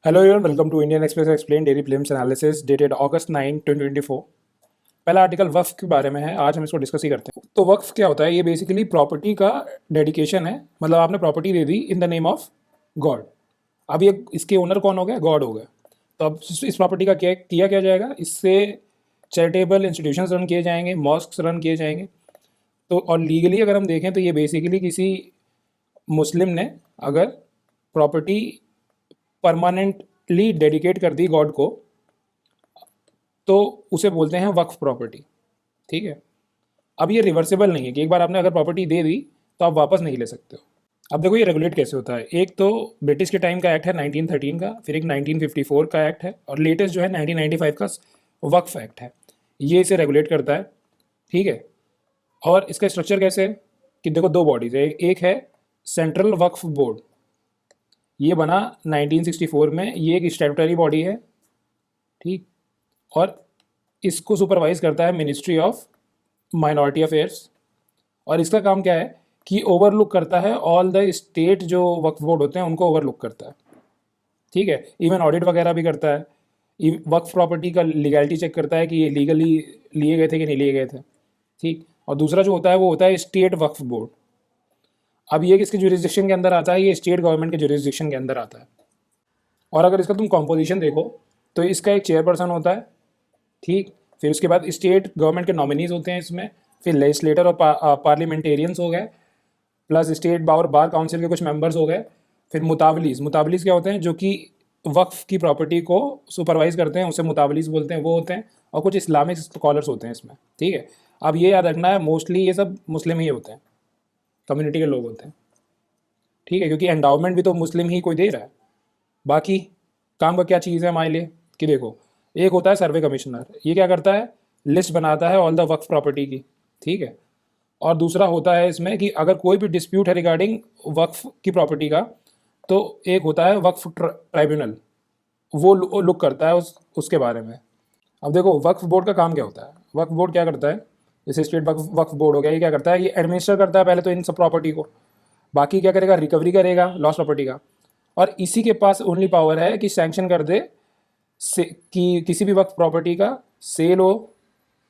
Hello everyone, welcome to Indian Express explain daily films analysis dated August 9 2024। पहला article वक्फ के बारे में है। आज हम इसको डिस्कस ही करते हैं। तो वक्फ क्या होता है? ये बेसिकली प्रॉपर्टी का डेडिकेशन है। मतलब आपने property they the in the name of God. अब ये इसके ओनर कौन हो गया? गॉड हो गया। तो अब इस प्रॉपर्टी का क्या जाएगा? इससे चैरिटेबल इंस्टीट्यूशंस रन किए जाएंगे, मॉस्क्स रन किए जाएंगे। तो और लीगली अगर हम देखें तो ये बेसिकली किसी मुस्लिम ने अगर प्रॉपर्टी परमानेंटली डेडिकेट कर दी गॉड को तो उसे बोलते हैं वक्फ प्रॉपर्टी। ठीक है। अब ये रिवर्सेबल नहीं है कि एक बार आपने अगर प्रॉपर्टी दे दी तो आप वापस नहीं ले सकते हो। अब देखो ये रेगुलेट कैसे होता है। एक तो ब्रिटिश के टाइम का एक्ट है 1913 का, फिर एक 1954 का एक्ट है, और लेटेस्ट जो है 1995 का वक्फ एक्ट है। ये इसे रेगुलेट करता है। ठीक है। और इसका स्ट्रक्चर कैसे है कि देखो दो बॉडीज है। एक है सेंट्रल वक्फ बोर्ड, ये बना 1964 में। ये एक स्टैट्यूटरी बॉडी है। ठीक। और इसको सुपरवाइज करता है मिनिस्ट्री ऑफ माइनॉरिटी अफेयर्स। और इसका काम क्या है कि ओवरलुक करता है ऑल द स्टेट जो वक्फ बोर्ड होते हैं उनको ओवरलुक करता है। ठीक है। इवन ऑडिट वगैरह भी करता है। वक्फ प्रॉपर्टी का लीगैलिटी चेक करता है कि ये लीगली लिए गए थे कि नहीं लिए गए थे। ठीक। और दूसरा जो होता है वो होता है स्टेट वक्फ बोर्ड। अब ये किसके जुरिस्डिक्शन के अंदर आता है? ये स्टेट गवर्नमेंट के जुरिस्डिक्शन के अंदर आता है। और अगर इसका तुम कॉम्पोजिशन देखो तो इसका एक चेयरपर्सन होता है। ठीक। फिर उसके बाद स्टेट गवर्नमेंट के नॉमिनीज होते हैं इसमें। फिर लेजिस्लेटर और पार्लियामेंटेरियंस हो गए, प्लस स्टेट बार काउंसिल के कुछ मेंबर्स हो गए। फिर मुतावलीस। मुतावलीस क्या होते हैं? जो कि वक्फ की प्रॉपर्टी को सुपरवाइज करते हैं, उसे मुतावलीस बोलते हैं, वो होते हैं। और कुछ इस्लामिक स्कॉलर्स होते हैं इसमें। ठीक है। अब ये याद रखना है, मोस्टली ये सब मुस्लिम ही होते हैं, कम्युनिटी के लोग होते हैं। ठीक है। क्योंकि एंडाउमेंट भी तो मुस्लिम ही कोई दे रहा है। बाकी काम का क्या चीज़ है हमारे लिए कि देखो, एक होता है सर्वे कमिश्नर। ये क्या करता है? लिस्ट बनाता है ऑल द वक्फ प्रॉपर्टी की। ठीक है। और दूसरा होता है इसमें कि अगर कोई भी डिस्प्यूट है रिगार्डिंग वक्फ की प्रॉपर्टी का, तो एक होता है वक्फ ट्राइब्यूनल। वो लुक करता है उसके बारे में। अब देखो वक्फ बोर्ड का काम क्या होता है। वक्फ बोर्ड क्या करता है? जैसे स्टेट वक्फ बोर्ड हो गया, ये क्या करता है? ये एडमिनिस्टर करता है पहले तो इन सब प्रॉपर्टी को। बाकी क्या करेगा? रिकवरी करेगा लॉस्ट प्रॉपर्टी का। और इसी के पास ओनली पावर है कि सैंक्शन कर दे से कि किसी भी वक्त प्रॉपर्टी का सेल हो,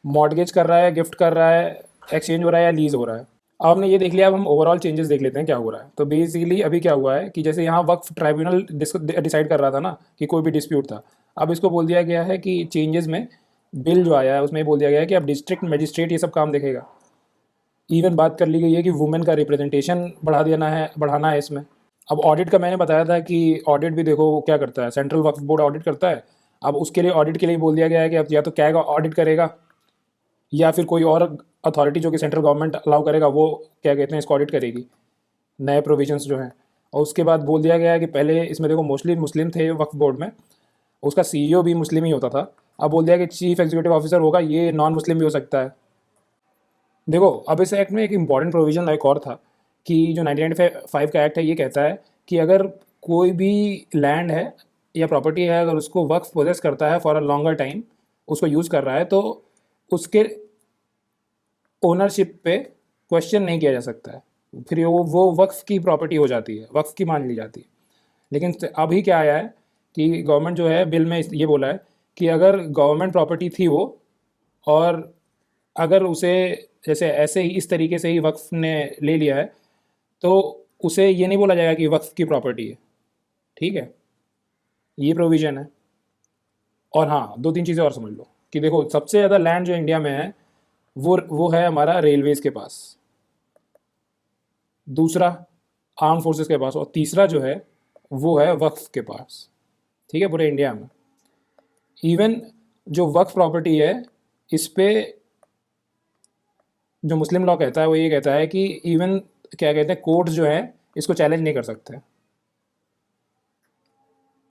मॉर्गेज कर रहा है, गिफ्ट कर रहा है, एक्सचेंज हो रहा है या लीज हो रहा है। अब हमने ये देख लिया। अब हम ओवरऑल चेंजेस देख लेते हैं क्या हो रहा है। तो बेसिकली अभी क्या हुआ है कि जैसे यहाँ वक्फ ट्राइब्यूनल डिसाइड कर रहा था ना कि कोई भी डिस्प्यूट था, अब इसको बोल दिया गया है कि चेंजेस में बिल जो आया है उसमें बोल दिया गया है कि अब डिस्ट्रिक्ट मजिस्ट्रेट ये सब काम देखेगा। इवन बात कर ली गई है कि वुमेन का रिप्रेजेंटेशन बढ़ाना है इसमें। अब ऑडिट का मैंने बताया था कि ऑडिट भी देखो वो क्या करता है, सेंट्रल वक्फ बोर्ड ऑडिट करता है। अब उसके लिए ऑडिट के लिए बोल दिया गया है कि अब या तो कैग ऑडिट करेगा या फिर कोई और अथॉरिटी जो कि सेंट्रल गवर्नमेंट अलाउ करेगा वो क्या कहते हैं इसको ऑडिट करेगी, नए प्रोविजंस जो हैं। और उसके बाद बोल दिया गया है कि पहले इसमें देखो मोस्टली मुस्लिम थे वक्फ बोर्ड में, उसका सीईओ भी मुस्लिम ही होता था। अब बोल दिया कि चीफ एग्जीक्यूटिव ऑफिसर होगा ये नॉन मुस्लिम भी हो सकता है। देखो अब इस एक्ट में एक इम्पॉर्टेंट प्रोविजन एक और था कि जो 1995 का एक्ट है ये कहता है कि अगर कोई भी लैंड है या प्रॉपर्टी है, अगर उसको वक्फ पोजेस करता है फॉर अ लॉन्गर टाइम, उसको यूज़ कर रहा है, तो उसके ओनरशिप पे क्वेश्चन नहीं किया जा सकता है। फिर वो वक्फ की प्रॉपर्टी हो जाती है, वक्फ की मान ली जाती है। लेकिन अभी क्या आया है कि गवर्नमेंट जो है बिल में ये बोला है कि अगर गवर्नमेंट प्रॉपर्टी थी वो, और अगर उसे जैसे ऐसे ही इस तरीके से ही वक्फ ने ले लिया है, तो उसे ये नहीं बोला जाएगा कि वक्फ की प्रॉपर्टी है। ठीक है। ये प्रोविज़न है। और हाँ, दो तीन चीज़ें और समझ लो कि देखो सबसे ज़्यादा लैंड जो इंडिया में है वो है हमारा रेलवेज़ के पास, दूसरा आर्म फोर्सेस के पास, और तीसरा जो है वो है वक्फ के पास। ठीक है। पूरे इंडिया में इवन जो वक्फ प्रॉपर्टी है इस पे जो मुस्लिम लॉ कहता है वो ये कहता है कि इवन क्या कहते हैं कोर्ट्स जो है इसको चैलेंज नहीं कर सकते।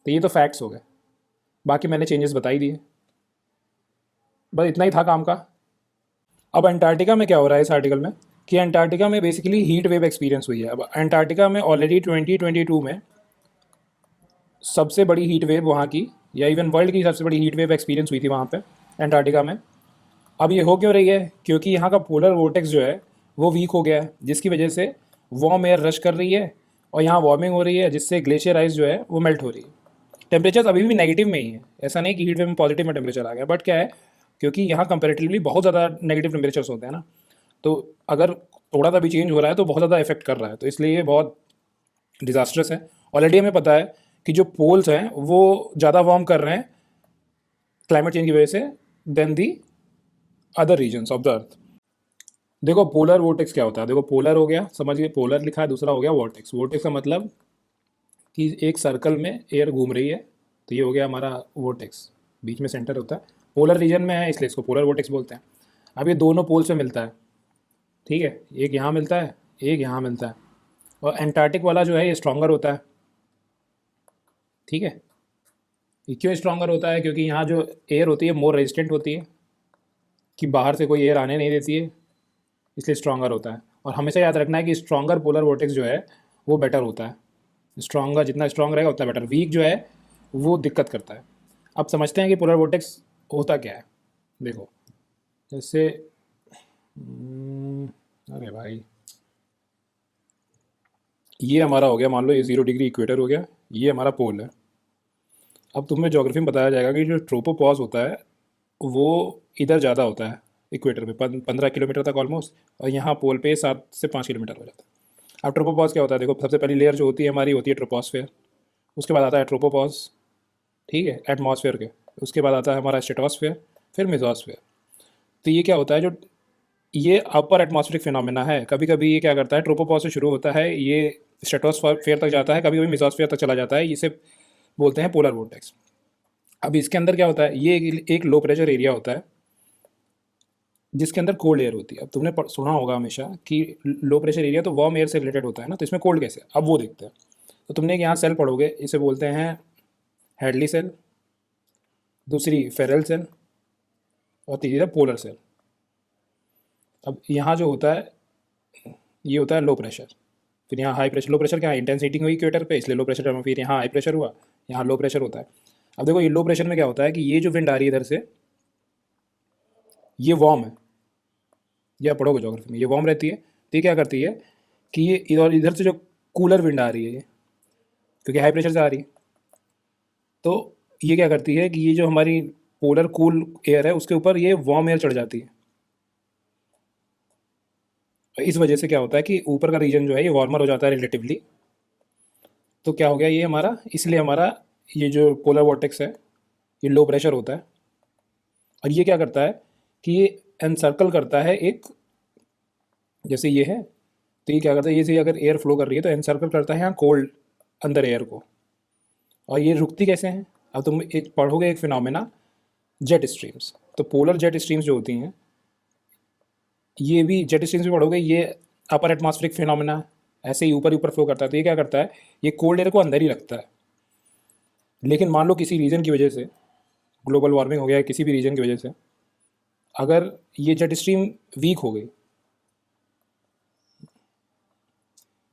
तो ये तो फैक्ट्स हो गए। बाकी मैंने चेंजेस बता ही दिए। बस इतना ही था काम का। अब अंटार्कटिका में क्या हो रहा है इस आर्टिकल में कि अंटार्कटिका में बेसिकली हीट वेव एक्सपीरियंस हुई है। अब अंटार्कटिका में ऑलरेडी 2022 में सबसे बड़ी हीट वेव वहाँ की, या इवन वर्ल्ड की सबसे बड़ी हीट वेव एक्सपीरियंस हुई थी वहाँ पे अंटार्कटिका में। अब ये हो क्यों रही है? क्योंकि यहाँ का पोलर वोर्टेक्स जो है वो वीक हो गया है, जिसकी वजह से वार्म एयर रश कर रही है और यहाँ वार्मिंग हो रही है, जिससे ग्लेशियर आइस जो है वो मेल्ट हो रही है। टेम्परेचर अभी भी नेगेटिव में ही है, ऐसा नहीं कि हीट वेव में पॉजिटिव में टेम्परेचर आ गया, बट क्या है, क्योंकि यहाँ कंपेरेटिवली बहुत ज़्यादा नेगेटिव टेम्परेचर्स होते हैं ना, तो अगर थोड़ा सा भी चेंज हो रहा है तो बहुत ज़्यादा इफेक्ट कर रहा है, तो इसलिए ये बहुत डिजास्टर्स है। ऑलरेडी हमें पता है कि जो पोल्स हैं वो ज़्यादा वार्म कर रहे हैं क्लाइमेट चेंज की वजह से then the other reasons of the earth. देखो पोलर वोर्टेक्स क्या होता है, देखो पोलर हो गया, समझिए पोलर लिखा है, दूसरा हो गया वोर्टेक्स। वोर्टेक्स का मतलब कि एक सर्कल में एयर घूम रही है, तो ये हो गया हमारा वोर्टेक्स, बीच में सेंटर होता है, पोलर रीजन में है इसलिए इसको पोलर वोर्टेक्स बोलते हैं। अब ये दोनों पोल्स में मिलता है, ठीक है, एक यहाँ मिलता है, एक यहाँ मिलता है, और एंटार्क्टिक वाला जो है ये स्ट्रॉन्गर होता है, ठीक है। ये क्यों स्ट्रॉन्गर होता है, क्योंकि यहाँ जो एयर होती है मोर रेजिस्टेंट होती है, कि बाहर से कोई एयर आने नहीं देती है, इसलिए स्ट्रॉन्गर होता है। और हमेशा याद रखना है कि स्ट्रॉन्गर पोलर वोर्टेक्स जो है वो बेटर होता है, स्ट्रॉन्गर जितना स्ट्रॉन्ग रहेगा उतना बेटर, वीक जो है वो दिक्कत करता है। अब समझते हैं कि पोलर वोर्टेक्स होता क्या है। देखो जैसे अरे भाई, ये हमारा हो गया, मान लो ये 0 डिग्री इक्वेटर हो गया, ये हमारा पोल है। अब तुम्हें ज्योग्राफी में बताया जाएगा कि जो ट्रोपोपॉज होता है वो इधर ज़्यादा होता है इक्वेटर पे, 15 किलोमीटर तक ऑलमोस्ट, और यहाँ पोल पे 7 से 5 किलोमीटर हो जाता है। अब ट्रोपोपॉज क्या होता है, देखो सबसे पहली लेयर जो होती है हमारी होती है ट्रोपोस्फेयर, उसके बाद आता है ट्रोपोपॉज, ठीक है, एटमॉस्फेयर के, उसके बाद आता है हमारा स्ट्रेटोस्फेयर, फिर मेसोस्फेयर। तो ये क्या होता है, जो ये अपर एटमॉस्फेरिक फिनोमेना है, कभी कभी ये क्या करता है, ट्रोपोपॉज से शुरू होता है, ये स्ट्रेटोस्फेयर तक जाता है, कभी कभी मेसोस्फेयर तक चला जाता है, इसे बोलते हैं पोलर वोर्टेक्स। अब इसके अंदर क्या होता है, ये एक लो प्रेशर एरिया होता है जिसके अंदर कोल्ड एयर होती है। अब तुमने सुना होगा हमेशा कि लो प्रेशर एरिया तो वार्म एयर से रिलेटेड होता है ना, तो इसमें कोल्ड कैसे, अब वो देखते हैं। तो तुमने एक यहाँ सेल पढ़ोगे, इसे बोलते हैं हैडली सेल, दूसरी फेरल सेल, और तीसरा पोलर सेल। अब यहाँ जो होता है ये होता है लो प्रेशर, फिर यहाँ हाई प्रेशर। लो प्रेशर क्या है, इंटेंसिटी हुई इक्वेटर पे, इसलिए लो प्रेशर में, फिर यहाँ हाई प्रेशर हुआ, यहाँ लो प्रेशर होता है। अब देखो ये लो प्रेशर में क्या होता है कि ये जो विंड आ रही है इधर से, ये वार्म है, या पढ़ोगे जोग्राफी में, ये वार्म रहती है, तो ये क्या करती है कि ये इधर इधर से जो कूलर विंड आ रही है ये, क्योंकि हाई प्रेशर से आ रही है, तो ये क्या करती है कि ये जो हमारी पोलर कूल एयर है उसके ऊपर ये वार्म एयर चढ़ जाती है। इस वजह से क्या होता है कि ऊपर का रीजन जो है ये वार्मर हो जाता है रिलेटिवली। तो क्या हो गया ये हमारा, इसलिए हमारा ये जो पोलर वॉर्टेक्स है ये लो प्रेशर होता है। और ये क्या करता है कि ये एनसर्कल करता है एक, जैसे ये है, तो ये क्या करता है, ये से अगर एयर फ्लो कर रही है तो एनसर्कल करता है यहाँ कोल्ड अंदर एयर को, और ये रुकती कैसे हैं। अब तुम एक पढ़ोगे एक फिनोमेना जेट स्ट्रीम्स, तो पोलर जेट स्ट्रीम्स जो होती हैं, ये भी जेट स्ट्रीम्स भी पढ़ोगे, ये अपर एटमॉस्फेरिक फिनोमेना, ऐसे ही ऊपर ऊपर फ्लो करता है। तो ये क्या करता है, ये कोल्ड एयर को अंदर ही रखता है। लेकिन मान लो किसी रीजन की वजह से, ग्लोबल वार्मिंग हो गया है, किसी भी रीजन की वजह से अगर ये जेट स्ट्रीम वीक हो गई,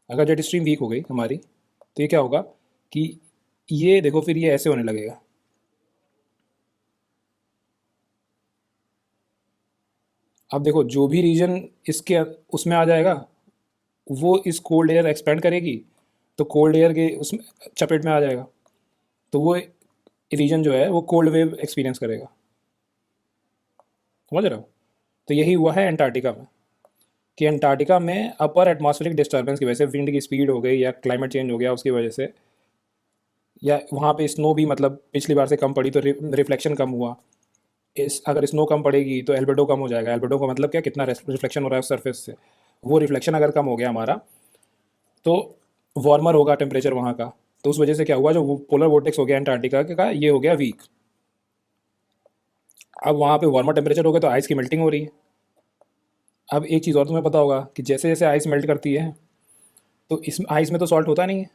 अगर जेट स्ट्रीम वीक हो गई हमारी, तो ये क्या होगा कि ये देखो फिर ये ऐसे होने लगेगा। अब देखो जो भी रीजन इसके उसमें आ जाएगा वो इस कोल्ड एयर एक्सपेंड करेगी, तो कोल्ड एयर के उसमें चपेट में आ जाएगा, तो वो रीजन जो है वो कोल्ड वेव एक्सपीरियंस करेगा। समझ रहे हो। तो यही हुआ है अंटार्कटिका में, कि अंटार्कटिका में अपर एटमॉस्फेरिक डिस्टर्बेंस की वजह से, विंड की स्पीड हो गई या क्लाइमेट चेंज हो गया उसकी वजह से, या वहाँ पे स्नो भी मतलब पिछली बार से कम पड़ी तो रिफ्लेक्शन कम हुआ। इस अगर स्नो कम पड़ेगी तो एल्बेडो कम हो जाएगा। एल्बेडो का मतलब क्या, कितना रिफ्लेक्शन हो रहा है उस सरफेस से, वो रिफ्लेक्शन अगर कम हो गया हमारा तो वार्मर होगा टेम्परेचर वहाँ का। तो उस वजह से क्या हुआ, जो पोलर वोर्टेक्स हो गया अंटार्कटिका का ये हो गया वीक। अब वहाँ पे वार्मर टेम्परेचर हो गया तो आइस की मेल्टिंग हो रही है। अब एक चीज़ और तुम्हें पता होगा कि जैसे जैसे आइस मेल्ट करती है तो इस आइस में तो सॉल्ट होता नहीं है,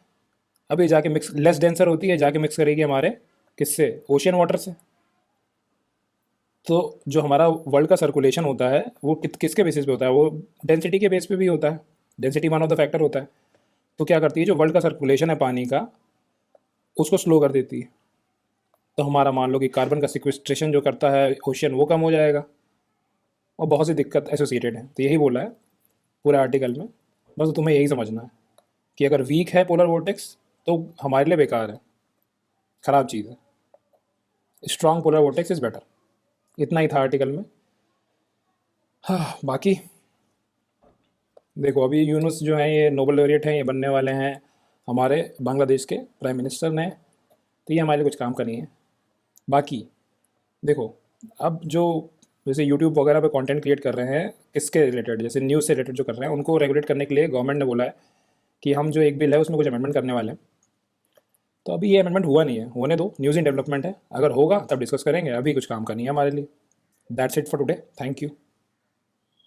अब ये जाके मिक्स, लेस डेंसर होती है, जाके मिक्स करेगी हमारे किससे, ओशियन वाटर से। तो जो हमारा वर्ल्ड का सर्कुलेशन होता है वो किसके बेसिस पे होता है, वो डेंसिटी के बेस पे भी होता है, density one of the factor होता है। तो क्या करती है, जो वर्ल्ड का सर्कुलेशन है पानी का उसको स्लो कर देती है। तो हमारा मान लो कि कार्बन का सिक्वेस्ट्रेशन जो करता है ओशियन वो कम हो जाएगा, और बहुत सी दिक्कत एसोसिएटेड है। तो यही बोला है पूरे आर्टिकल में, बस तुम्हें यही समझना है कि अगर वीक है पोलर वोर्टेक्स तो हमारे लिए बेकार है। ख़राब चीज़ है। Strong polar vortex is better. इतना ही था आर्टिकल में। हाँ, बाकी देखो अभी यूनुस जो है ये नोबेल लॉरेट हैं, ये बनने वाले हैं हमारे बांग्लादेश के प्राइम मिनिस्टर ने, तो ये हमारे लिए कुछ काम का नहीं है। बाकी देखो, अब जो जैसे यूट्यूब वगैरह पे कंटेंट क्रिएट कर रहे हैं किसके रिलेटेड, जैसे न्यूज़ से रिलेटेड जो कर रहे हैं, उनको रेगुलेट करने के लिए गवर्नमेंट ने बोला है कि हम जो एक बिल है उसमें कुछ अमेंडमेंट करने वाले हैं। तो अभी ये अमेंडमेंट हुआ नहीं है, होने दो, न्यूज़ इन डेवलपमेंट है, अगर होगा तब डिस्कस करेंगे, अभी कुछ काम का नहीं है हमारे लिए। That's it for today, thank you.